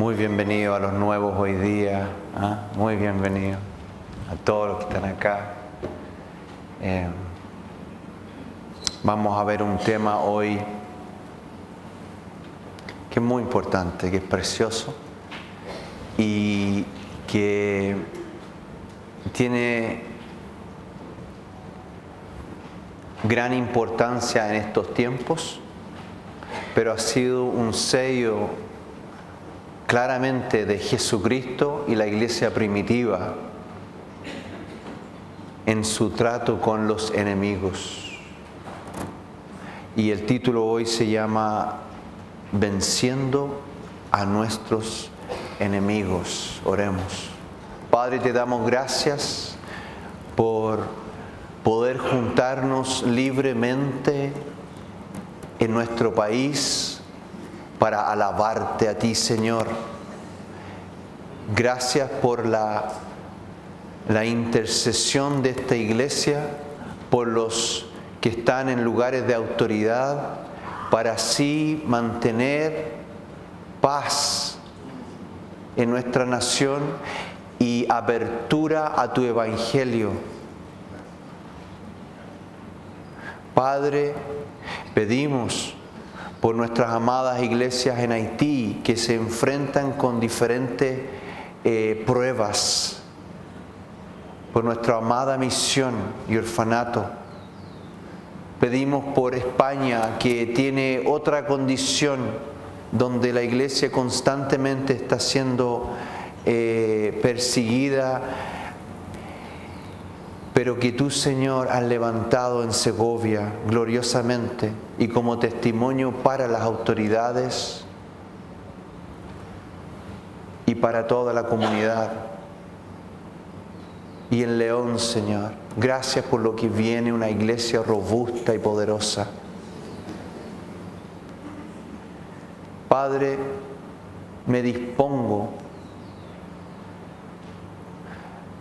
Muy bienvenido a los nuevos hoy día, muy bienvenido a todos los que están acá. Vamos a ver un tema hoy que es muy importante, que es precioso y que tiene gran importancia en estos tiempos, pero ha sido un sello claramente de Jesucristo y la iglesia primitiva en su trato con los enemigos. Y el título hoy se llama Venciendo a nuestros enemigos. Oremos. Padre, te damos gracias por poder juntarnos libremente en nuestro país para alabarte a ti, Señor. Gracias por la intercesión de esta iglesia, por los que están en lugares de autoridad, para así mantener paz en nuestra nación y apertura a tu evangelio. Padre, pedimos por nuestras amadas iglesias en Haití que se enfrentan con diferentes pruebas, por nuestra amada misión y orfanato. Pedimos por España, que tiene otra condición, donde la iglesia constantemente está siendo perseguida, pero que tú, Señor, has levantado en Segovia gloriosamente y como testimonio para las autoridades y para toda la comunidad. Y en León, Señor, gracias por lo que viene, una iglesia robusta y poderosa. Padre, me dispongo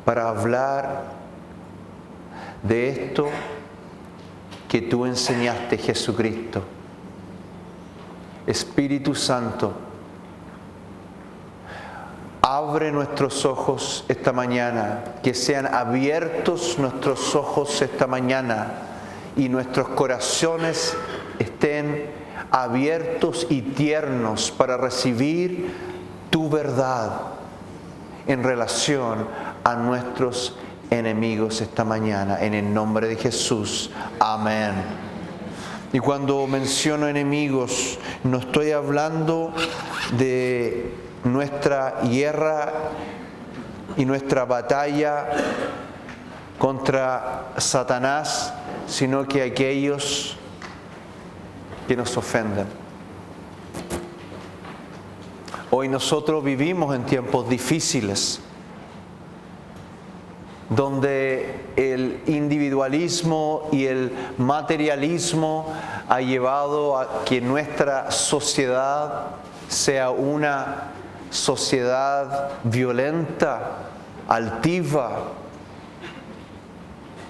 para hablar de esto que tú enseñaste, Jesucristo. Espíritu Santo, abre nuestros ojos esta mañana, que sean abiertos nuestros ojos esta mañana y nuestros corazones estén abiertos y tiernos para recibir tu verdad en relación a nuestros enemigos esta mañana, en el nombre de Jesús. Amén. Y cuando menciono enemigos, no estoy hablando de nuestra guerra y nuestra batalla contra Satanás, sino que aquellos que nos ofenden. Hoy nosotros vivimos en tiempos difíciles, donde el individualismo y el materialismo ha llevado a que nuestra sociedad sea una sociedad violenta, altiva,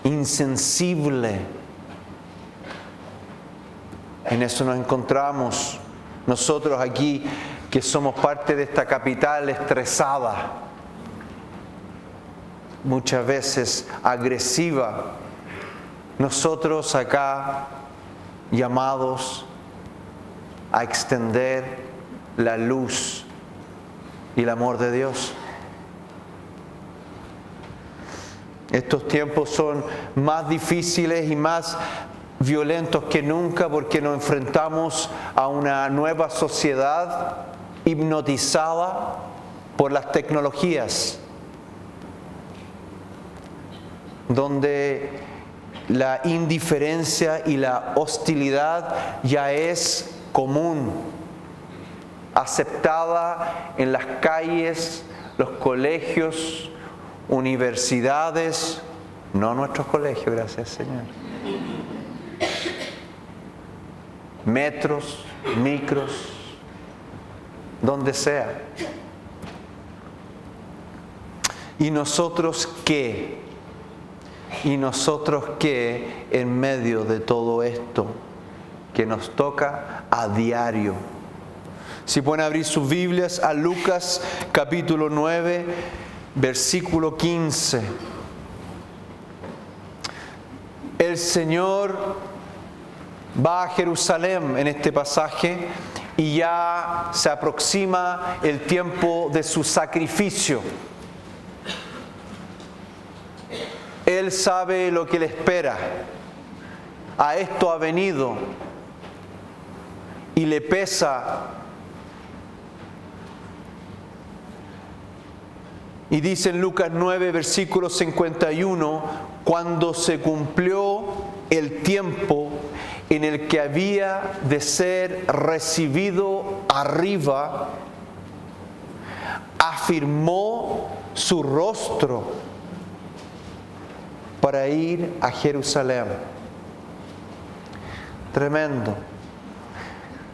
insensible. En eso nos encontramos nosotros aquí, que somos parte de esta capital estresada, muchas veces agresiva. Nosotros acá llamados a extender la luz y el amor de Dios. Estos tiempos son más difíciles y más violentos que nunca, porque nos enfrentamos a una nueva sociedad hipnotizada por las tecnologías, donde la indiferencia y la hostilidad ya es común, aceptada en las calles, los colegios, universidades, no nuestros colegios, gracias Señor, metros, micros, donde sea. ¿Y nosotros qué? ¿Y nosotros qué en medio de todo esto que nos toca a diario? Si pueden abrir sus Biblias a Lucas capítulo 9, versículo 15. El Señor va a Jerusalén en este pasaje y ya se aproxima el tiempo de su sacrificio. Él sabe lo que le espera. A esto ha venido y le pesa. Y dice en Lucas 9, versículo 51, cuando se cumplió el tiempo en el que había de ser recibido arriba, afirmó su rostro para ir a Jerusalén. Tremendo.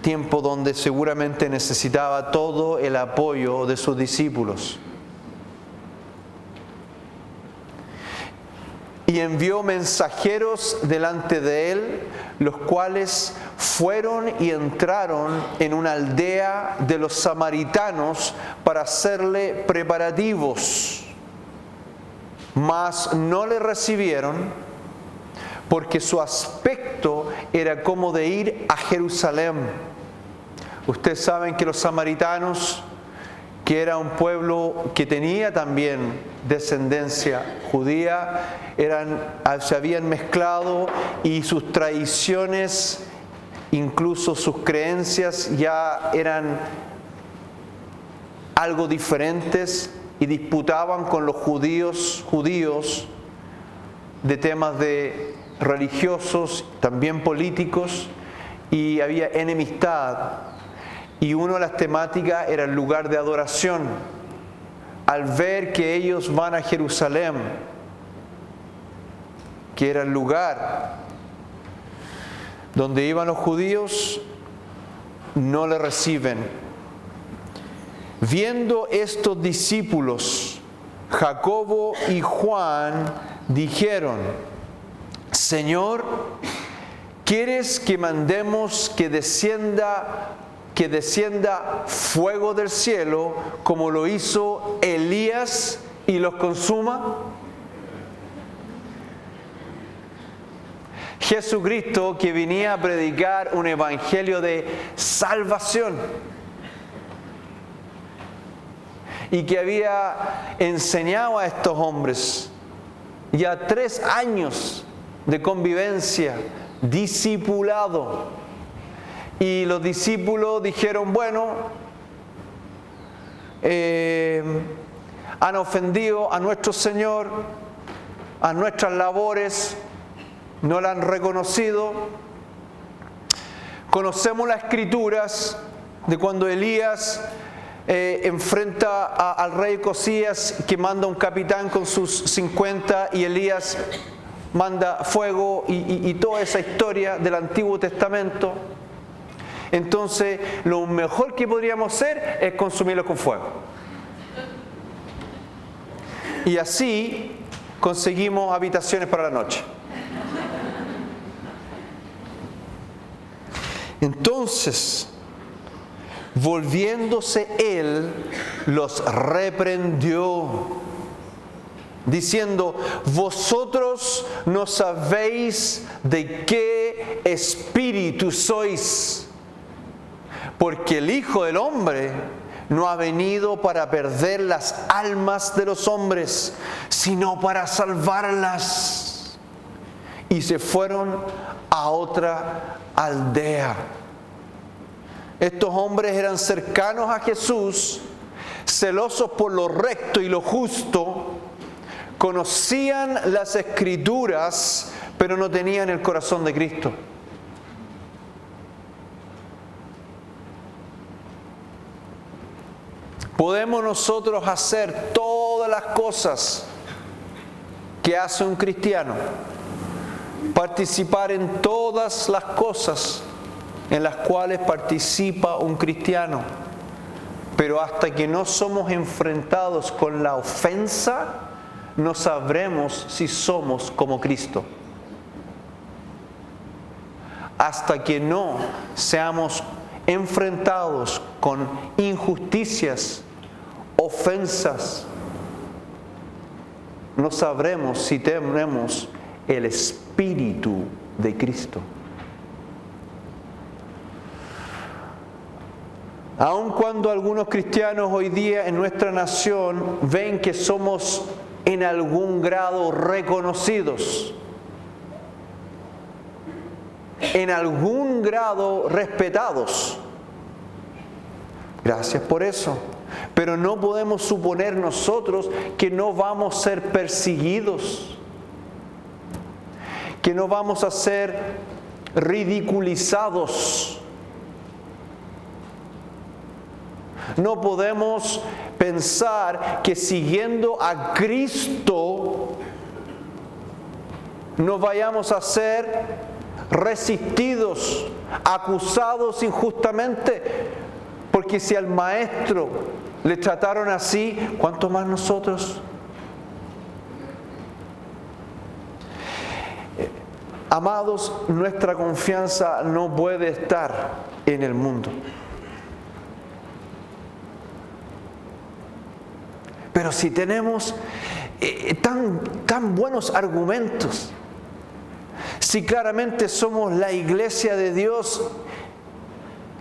Tiempo donde seguramente necesitaba todo el apoyo de sus discípulos. Y envió mensajeros delante de él, los cuales fueron y entraron en una aldea de los samaritanos para hacerle preparativos. Mas no le recibieron, porque su aspecto era como de ir a Jerusalén. Ustedes saben que los samaritanos, que era un pueblo que tenía también descendencia judía, se habían mezclado y sus tradiciones, incluso sus creencias, ya eran algo diferentes y disputaban con los judíos de temas de religiosos, también políticos, y había enemistad. Y una de las temáticas era el lugar de adoración. Al ver que ellos van a Jerusalén, que era el lugar donde iban los judíos, no le reciben. Viendo estos discípulos, Jacobo y Juan dijeron: Señor, ¿quieres que mandemos que descienda fuego del cielo como lo hizo Elías y los consuma? Jesucristo, que venía a predicar un evangelio de salvación y que había enseñado a estos hombres ya 3 años de convivencia, discipulado. Y los discípulos dijeron: bueno, han ofendido a nuestro Señor, a nuestras labores, no la han reconocido. Conocemos las escrituras de cuando Elías enfrenta al rey Josías, que manda un capitán con sus 50 y Elías manda fuego y toda esa historia del Antiguo Testamento. Entonces, lo mejor que podríamos hacer es consumirlo con fuego. Y así conseguimos habitaciones para la noche. Entonces, volviéndose él, los reprendió, diciendo: vosotros no sabéis de qué espíritu sois, porque el Hijo del Hombre no ha venido para perder las almas de los hombres, sino para salvarlas. Y se fueron a otra aldea. Estos hombres eran cercanos a Jesús, celosos por lo recto y lo justo, conocían las Escrituras, pero no tenían el corazón de Cristo. Podemos nosotros hacer todas las cosas que hace un cristiano, participar en todas las cosas en las cuales participa un cristiano, pero hasta que no somos enfrentados con la ofensa, no sabremos si somos como Cristo. Hasta que no seamos enfrentados con injusticias, ofensas, no sabremos si tenemos el Espíritu de Cristo. Aun cuando algunos cristianos hoy día en nuestra nación ven que somos en algún grado reconocidos, en algún grado respetados, gracias por eso. Pero no podemos suponer nosotros que no vamos a ser perseguidos, que no vamos a ser ridiculizados. No podemos pensar que siguiendo a Cristo no vayamos a ser resistidos, acusados injustamente, porque si al maestro le trataron así, ¿cuánto más nosotros? Amados, nuestra confianza no puede estar en el mundo. Pero si tenemos tan buenos argumentos, si claramente somos la iglesia de Dios,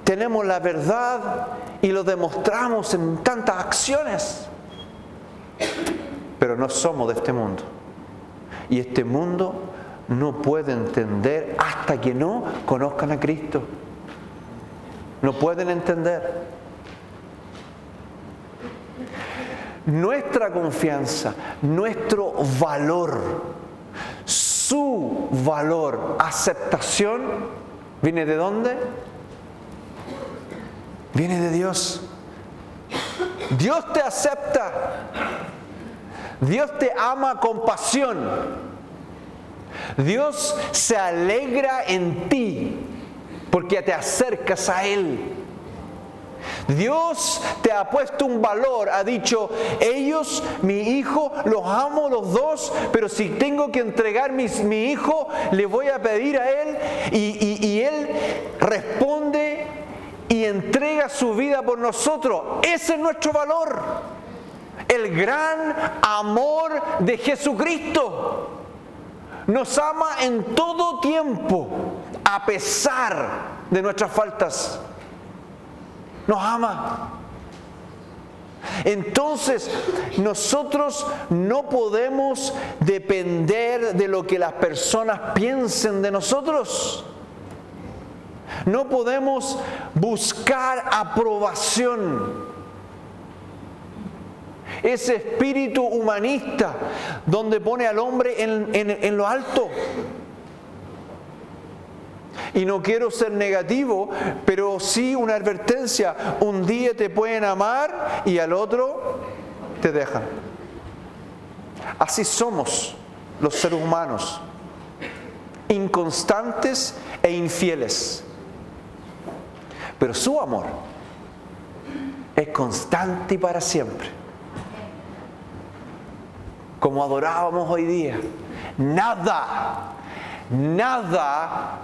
tenemos la verdad y lo demostramos en tantas acciones, pero no somos de este mundo. Y este mundo no puede entender hasta que no conozcan a Cristo. No pueden entender. Nuestra confianza, nuestro valor, su valor, aceptación, ¿viene de dónde? Viene de Dios. Dios te acepta. Dios te ama con pasión. Dios se alegra en ti porque te acercas a Él. Dios te ha puesto un valor, ha dicho, ellos, mi hijo, los amo los dos, pero si tengo que entregar mi hijo, le voy a pedir a Él y Él responde y entrega su vida por nosotros. Ese es nuestro valor, el gran amor de Jesucristo. Nos ama en todo tiempo, a pesar de nuestras faltas. Nos ama. Entonces, nosotros no podemos depender de lo que las personas piensen de nosotros. No podemos buscar aprobación. Ese espíritu humanista donde pone al hombre en lo alto. Y no quiero ser negativo, pero sí una advertencia. Un día te pueden amar y al otro te dejan. Así somos los seres humanos, inconstantes e infieles. Pero su amor es constante y para siempre. Como adorábamos hoy día, nada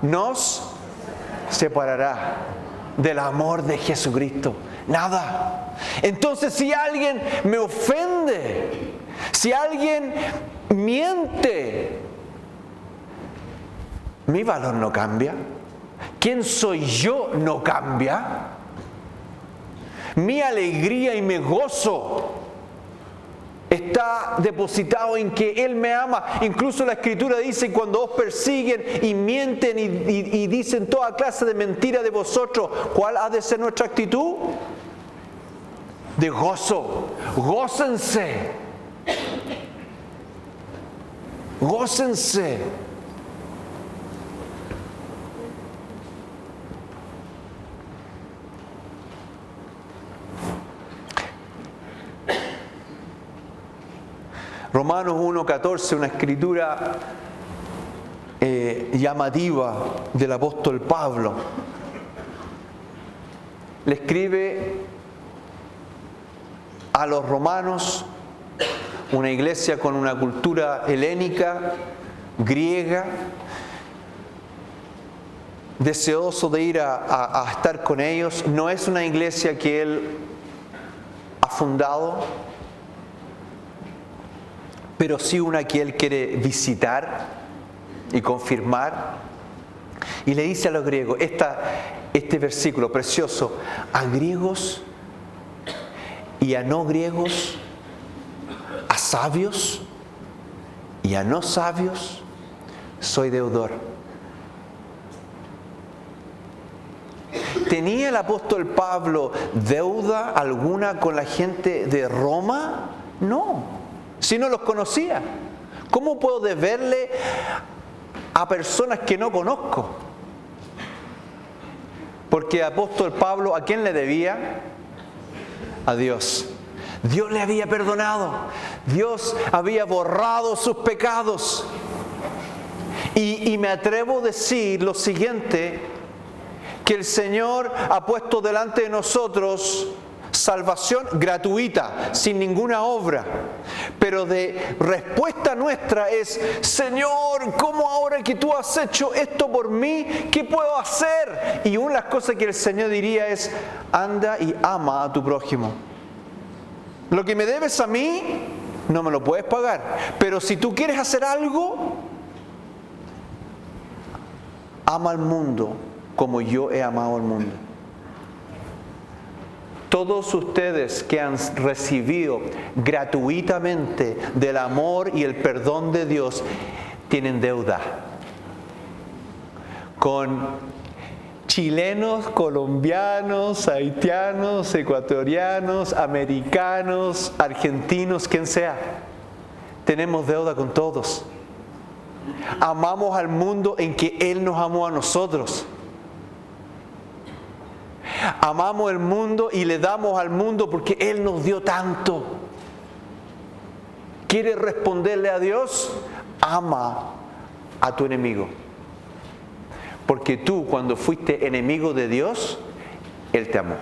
nos separará del amor de Jesucristo. Nada. Entonces, si alguien me ofende, si alguien miente, mi valor no cambia. ¿Quién soy yo no cambia? Mi alegría y mi gozo está depositado en que Él me ama. Incluso la Escritura dice, cuando os persiguen y mienten y dicen toda clase de mentira de vosotros, ¿cuál ha de ser nuestra actitud? De gozo. Gócense. Gócense. Romanos 1:14, una escritura llamativa del apóstol Pablo. Le escribe a los romanos, una iglesia con una cultura helénica, griega, deseoso de ir a estar con ellos. No es una iglesia que Él ha fundado, pero sí una que Él quiere visitar y confirmar. Y le dice a los griegos, este versículo precioso: a griegos y a no griegos, a sabios y a no sabios, soy deudor. ¿Tenía el apóstol Pablo deuda alguna con la gente de Roma? No, si no los conocía. ¿Cómo puedo deberle a personas que no conozco? Porque el apóstol Pablo, ¿a quién le debía? A Dios. Dios le había perdonado. Dios había borrado sus pecados. Y me atrevo a decir lo siguiente, que el Señor ha puesto delante de nosotros salvación gratuita, sin ninguna obra. Pero de respuesta nuestra es: Señor, ¿cómo ahora que tú has hecho esto por mí, qué puedo hacer? Y una de las cosas que el Señor diría es: anda y ama a tu prójimo. Lo que me debes a mí, no me lo puedes pagar. Pero si tú quieres hacer algo, ama al mundo como yo he amado al mundo. Todos ustedes que han recibido gratuitamente del amor y el perdón de Dios, tienen deuda con chilenos, colombianos, haitianos, ecuatorianos, americanos, argentinos, quien sea. Tenemos deuda con todos. Amamos al mundo en que Él nos amó a nosotros. Amamos el mundo y le damos al mundo porque Él nos dio tanto. ¿Quieres responderle a Dios? Ama a tu enemigo. Porque tú, cuando fuiste enemigo de Dios, Él te amó.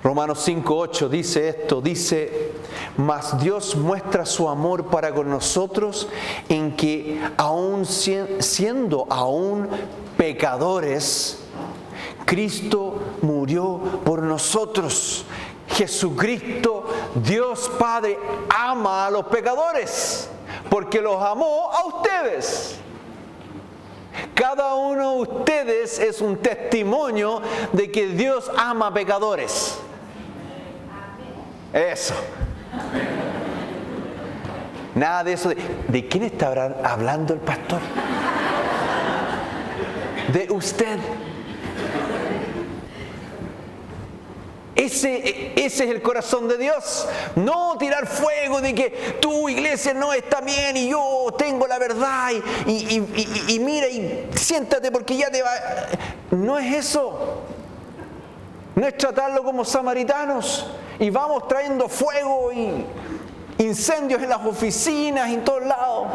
Romanos 5:8 dice esto, dice: mas Dios muestra su amor para con nosotros en que aun siendo aún pecadores, Cristo murió por nosotros. Jesucristo, Dios Padre, ama a los pecadores porque los amó a ustedes. Cada uno de ustedes es un testimonio de que Dios ama a pecadores. Eso. Nada de eso ¿de quién está hablando el pastor? De usted. Ese es el corazón de Dios. No tirar fuego de que tu iglesia no está bien y yo tengo la verdad y mira y siéntate porque ya te va. No es eso. No es tratarlo como samaritanos y vamos trayendo fuego y incendios en las oficinas y en todos lados.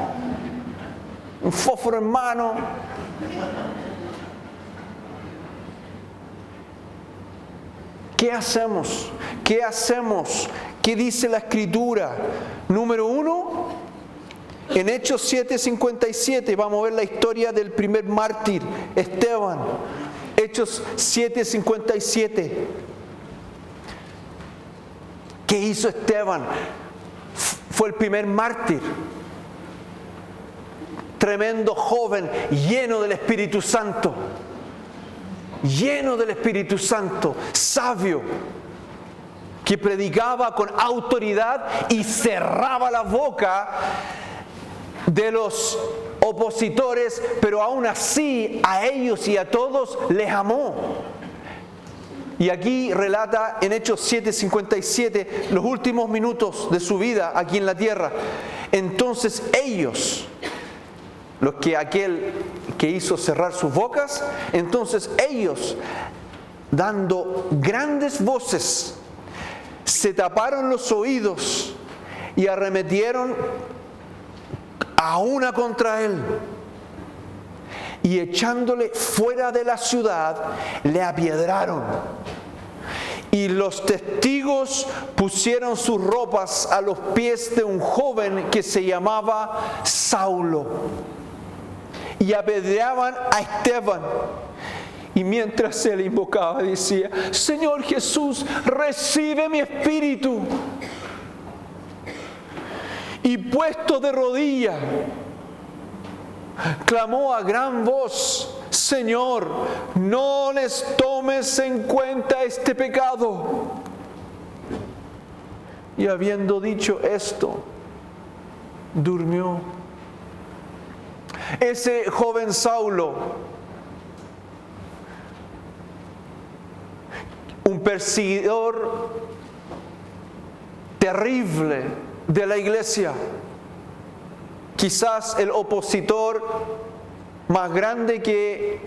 Un fósforo en mano. ¿Qué hacemos? ¿Qué hacemos? ¿Qué dice la Escritura? Número 1, en Hechos 7:57 vamos a ver la historia del primer mártir, Esteban. Hechos 7:57. ¿Qué hizo Esteban? Fue el primer mártir. Tremendo joven, lleno del Espíritu Santo. Lleno del Espíritu Santo, sabio, que predicaba con autoridad y cerraba la boca de los opositores, pero aún así a ellos y a todos les amó. Y aquí relata en Hechos 7:57 los últimos minutos de su vida aquí en la tierra. Entonces ellos, aquel que hizo cerrar sus bocas, entonces ellos, dando grandes voces, se taparon los oídos y arremetieron a una contra él. Y echándole fuera de la ciudad, le apiedraron. Y los testigos pusieron sus ropas a los pies de un joven que se llamaba Saulo. Y apedreaban a Esteban. Y mientras él invocaba, decía: Señor Jesús, recibe mi espíritu. Y puesto de rodillas, clamó a gran voz: Señor, no les tomes en cuenta este pecado. Y habiendo dicho esto, durmió. Ese joven Saulo, un perseguidor terrible de la iglesia, quizás el opositor más grande que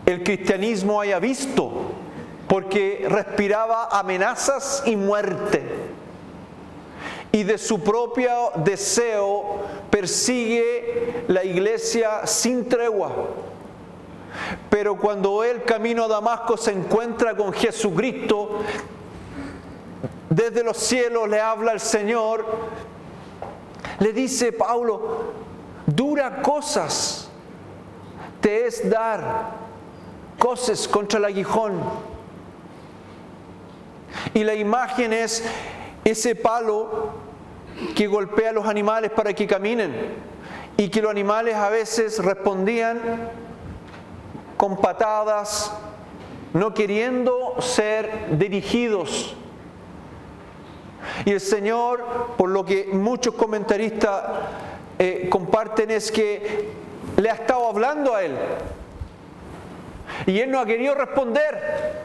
el cristianismo haya visto, porque respiraba amenazas y muerte, y de su propio deseo persigue la iglesia sin tregua. Pero cuando él camino a Damasco se encuentra con Jesucristo, desde los cielos le habla el Señor, le dice: Pablo, dura cosas te es dar, coces contra el aguijón. Y la imagen es ese palo que golpea a los animales para que caminen, y que los animales a veces respondían con patadas, no queriendo ser dirigidos. Y el Señor, por lo que muchos comentaristas comparten, es que le ha estado hablando a él y él no ha querido responder.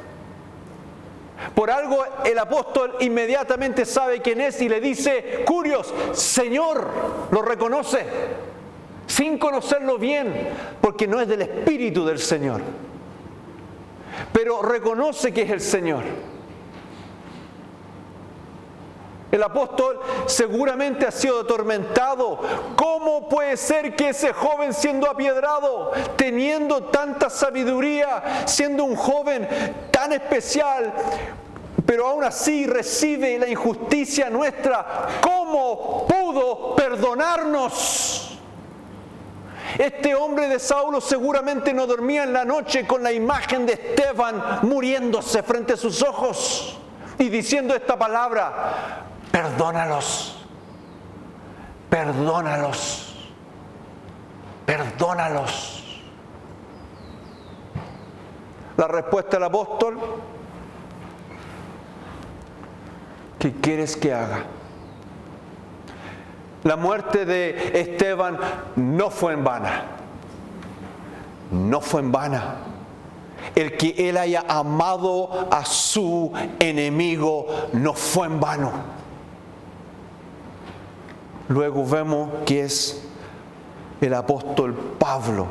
Por algo el apóstol inmediatamente sabe quién es y le dice: Curios, Señor, lo reconoce sin conocerlo bien, porque no es del Espíritu del Señor, pero reconoce que es el Señor. El apóstol seguramente ha sido atormentado. ¿Cómo puede ser que ese joven, siendo apiedrado, teniendo tanta sabiduría, siendo un joven tan especial, pero aún así recibe la injusticia nuestra? ¿Cómo pudo perdonarnos? Este hombre de Saulo seguramente no dormía en la noche con la imagen de Esteban muriéndose frente a sus ojos y diciendo esta palabra: perdónalos, perdónalos, perdónalos. La respuesta del apóstol: ¿qué quieres que haga? La muerte de Esteban no fue en vana. No fue en vana. El que él haya amado a su enemigo no fue en vano. Luego vemos que es el apóstol Pablo,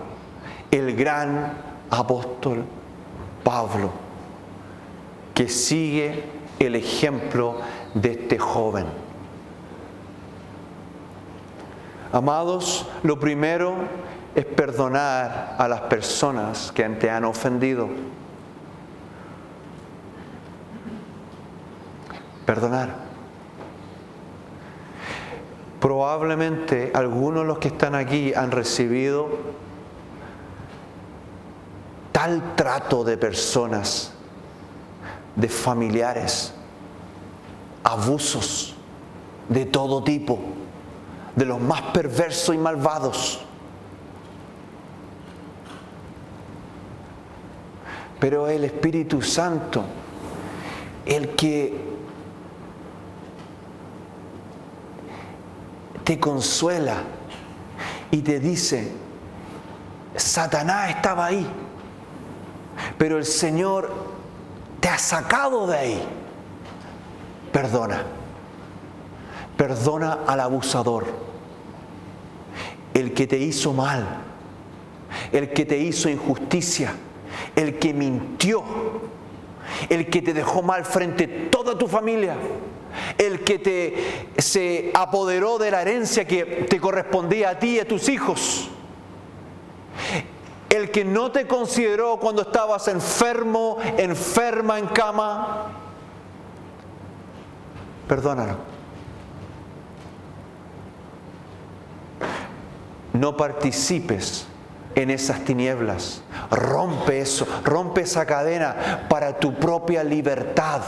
el gran apóstol Pablo, que sigue el ejemplo de este joven. Amados, lo primero es perdonar a las personas que te han ofendido. Perdonar. Probablemente algunos de los que están aquí han recibido tal trato de personas, de familiares, abusos de todo tipo, de los más perversos y malvados. Pero el Espíritu Santo, el que te consuela y te dice: Satanás estaba ahí, pero el Señor te ha sacado de ahí. Perdona. Perdona al abusador, el que te hizo mal, el que te hizo injusticia, el que mintió, el que te dejó mal frente a toda tu familia, el que se apoderó de la herencia que te correspondía a ti y a tus hijos. El que no te consideró cuando estabas enfermo, enferma en cama, perdónalo. No participes en esas tinieblas. Rompe eso, rompe esa cadena para tu propia libertad.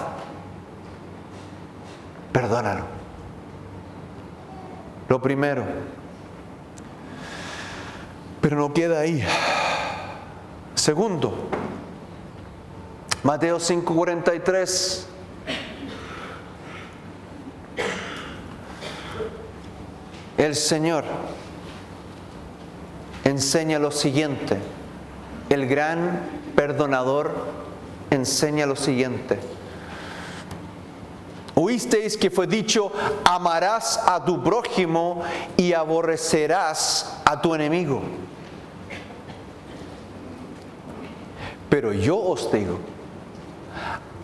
Perdónalo. Lo primero. Pero no queda ahí. Segundo, Mateo 5:43. El Señor enseña lo siguiente. El gran perdonador enseña lo siguiente. Oísteis que fue dicho: amarás a tu prójimo y aborrecerás a tu enemigo. Pero yo os digo,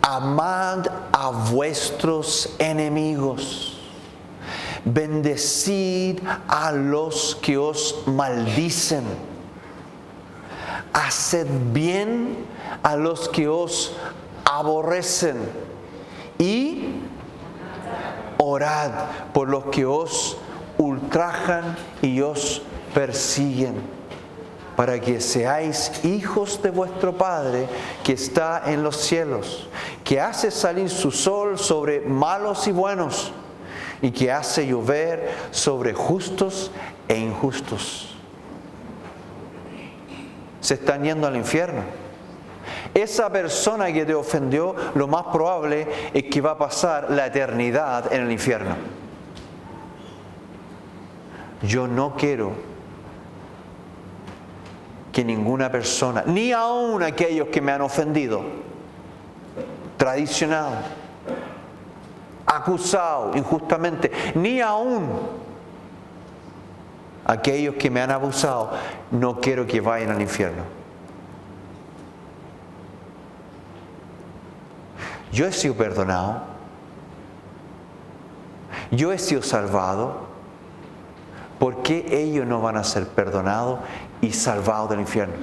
amad a vuestros enemigos, bendecid a los que os maldicen, haced bien a los que os aborrecen y orad por los que os ultrajan y os persiguen, para que seáis hijos de vuestro Padre que está en los cielos, que hace salir su sol sobre malos y buenos, y que hace llover sobre justos e injustos. Se están yendo al infierno. Esa persona que te ofendió, lo más probable es que va a pasar la eternidad en el infierno. Yo no quiero que ninguna persona, ni aun aquellos que me han ofendido, traicionado, acusado injustamente, ni aun aquellos que me han abusado, no quiero que vayan al infierno. Yo he sido perdonado, yo he sido salvado. ¿Por qué ellos no van a ser perdonados y salvados del infierno?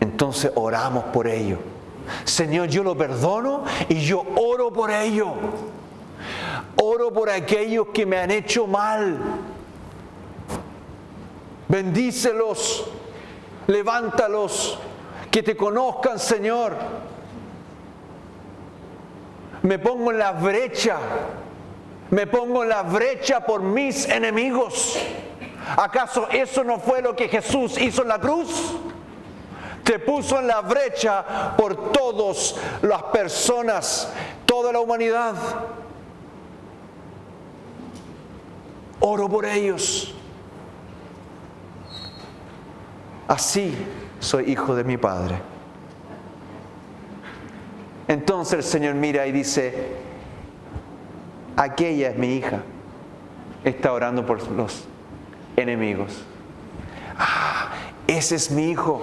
Entonces oramos por ellos. Señor, yo lo perdono y yo oro por ellos. Oro por aquellos que me han hecho mal. Bendícelos, levántalos, que te conozcan, Señor. Me pongo en la brecha. Me pongo en la brecha por mis enemigos. ¿Acaso eso no fue lo que Jesús hizo en la cruz? Te puso en la brecha por todas las personas, toda la humanidad. Oro por ellos. Así soy hijo de mi Padre. Entonces el Señor mira y dice: aquella es mi hija, está orando por los enemigos. Ah, ese es mi hijo,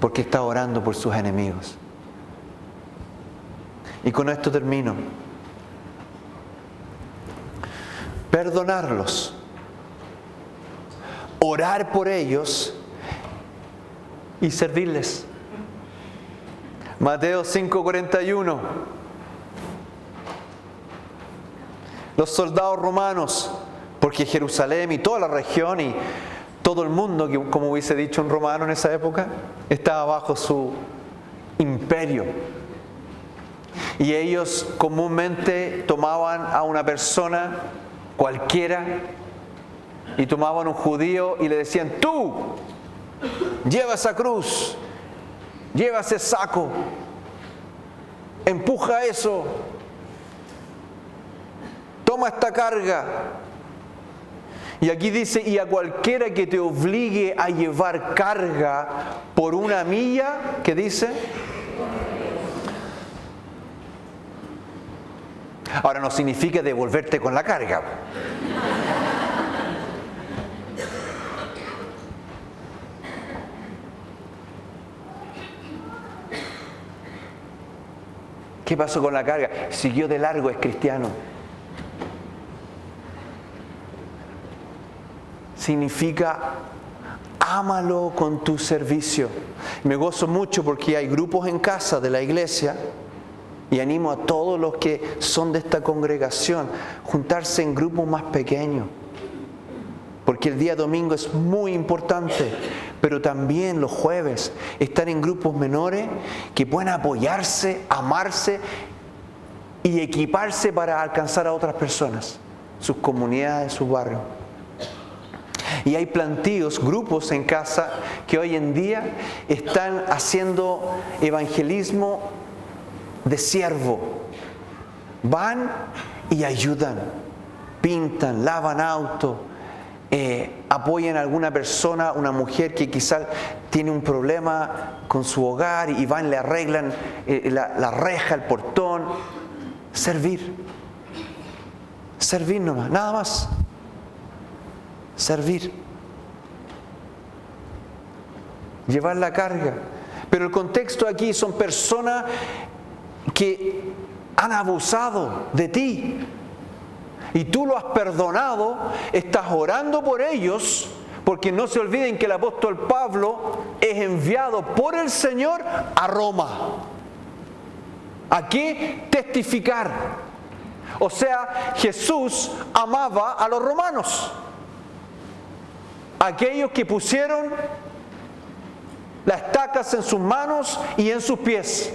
porque está orando por sus enemigos. Y con esto termino. Perdonarlos, orar por ellos y servirles. Mateo 5:41. Los soldados romanos, porque Jerusalén y toda la región y todo el mundo, que como hubiese dicho un romano en esa época, estaba bajo su imperio. Y ellos comúnmente tomaban a una persona cualquiera y tomaban a un judío y le decían: tú, lleva esa cruz, lleva ese saco, empuja eso, toma esta carga. Y aquí dice: y a cualquiera que te obligue a llevar carga por una milla, ¿qué dice? Ahora no significa devolverte con la carga. ¿Qué pasó con la carga? Siguió de largo, es cristiano. significa ámalo con tu servicio. Me gozo mucho porque hay grupos en casa de la iglesia y animo a todos los que son de esta congregación juntarse en grupos más pequeños. Porque el día domingo es muy importante, pero también los jueves estar en grupos menores que puedan apoyarse, amarse y equiparse para alcanzar a otras personas, sus comunidades, sus barrios. Y hay plantíos, grupos en casa que hoy en día están haciendo evangelismo de siervo. Van y ayudan, pintan, lavan autos, apoyan a alguna persona, una mujer que quizás tiene un problema con su hogar y van y le arreglan la reja, el portón. Servir nomás, nada más. Servir. Llevar la carga. Pero el contexto aquí son personas que han abusado de ti. Y tú lo has perdonado, estás orando por ellos, porque no se olviden que el apóstol Pablo es enviado por el Señor a Roma. ¿A qué? Testificar. O sea, Jesús amaba a los romanos, aquellos que pusieron las estacas en sus manos y en sus pies.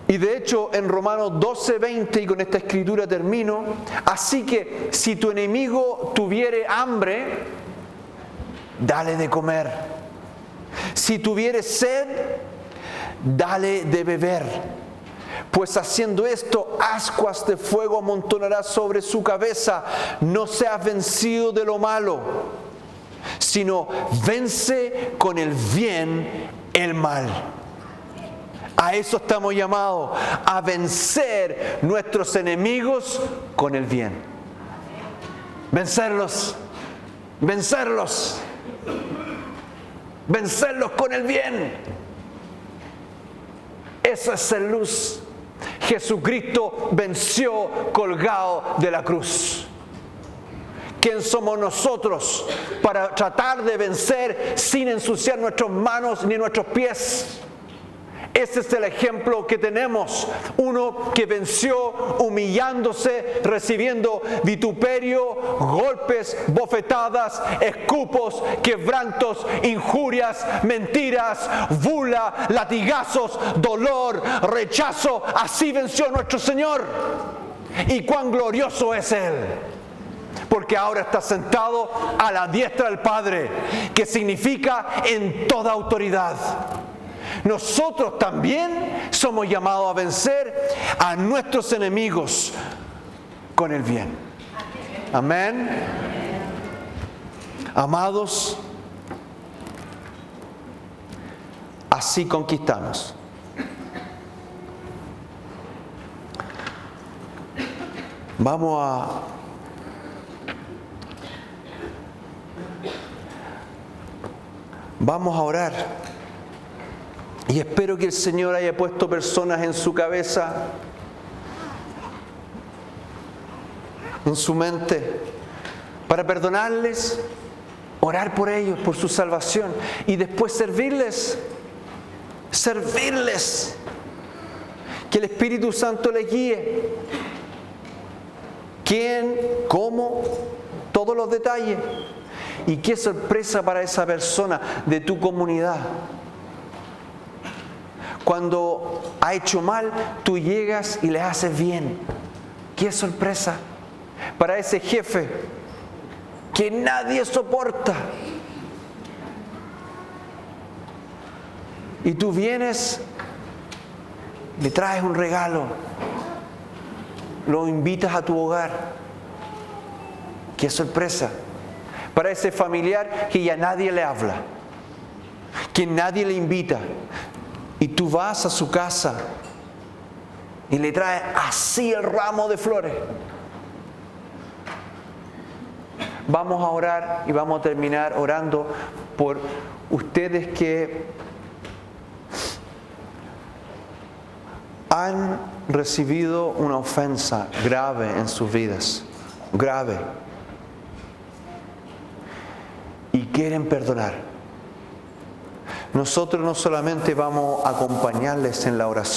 Y de hecho en Romanos 12:20, y con esta escritura termino, así que si tu enemigo tuviere hambre, dale de comer. Si tuviere sed, dale de beber. Pues haciendo esto, ascuas de fuego amontonarás sobre su cabeza. No seas vencido de lo malo, sino vence con el bien el mal. A eso estamos llamados, a vencer nuestros enemigos con el bien. Vencerlos, vencerlos, vencerlos con el bien. Eso es ser luz. Jesucristo venció colgado de la cruz. ¿Quién somos nosotros para tratar de vencer sin ensuciar nuestras manos ni nuestros pies? Ese es el ejemplo que tenemos. Uno que venció humillándose, recibiendo vituperio, golpes, bofetadas, escupos, quebrantos, injurias, mentiras, burla, latigazos, dolor, rechazo. Así venció nuestro Señor. Y cuán glorioso es Él. Porque ahora está sentado a la diestra del Padre, que significa en toda autoridad. Nosotros también somos llamados a vencer a nuestros enemigos con el bien. Amén. Amados, así conquistamos. Vamos a orar. Y espero que el Señor haya puesto personas en su cabeza, en su mente, para perdonarles, orar por ellos, por su salvación, y después servirles. Que el Espíritu Santo les guíe. ¿Quién? ¿Cómo? Todos los detalles. Y qué sorpresa para esa persona de tu comunidad. Cuando ha hecho mal, tú llegas y le haces bien. ¡Qué sorpresa! Para ese jefe que nadie soporta. Y tú vienes, le traes un regalo, lo invitas a tu hogar. ¡Qué sorpresa! Para ese familiar que ya nadie le habla, que nadie le invita. Y tú vas a su casa y le traes así el ramo de flores. Vamos a orar y vamos a terminar orando por ustedes que han recibido una ofensa grave en sus vidas, grave, y quieren perdonar. Nosotros no solamente vamos a acompañarles en la oración,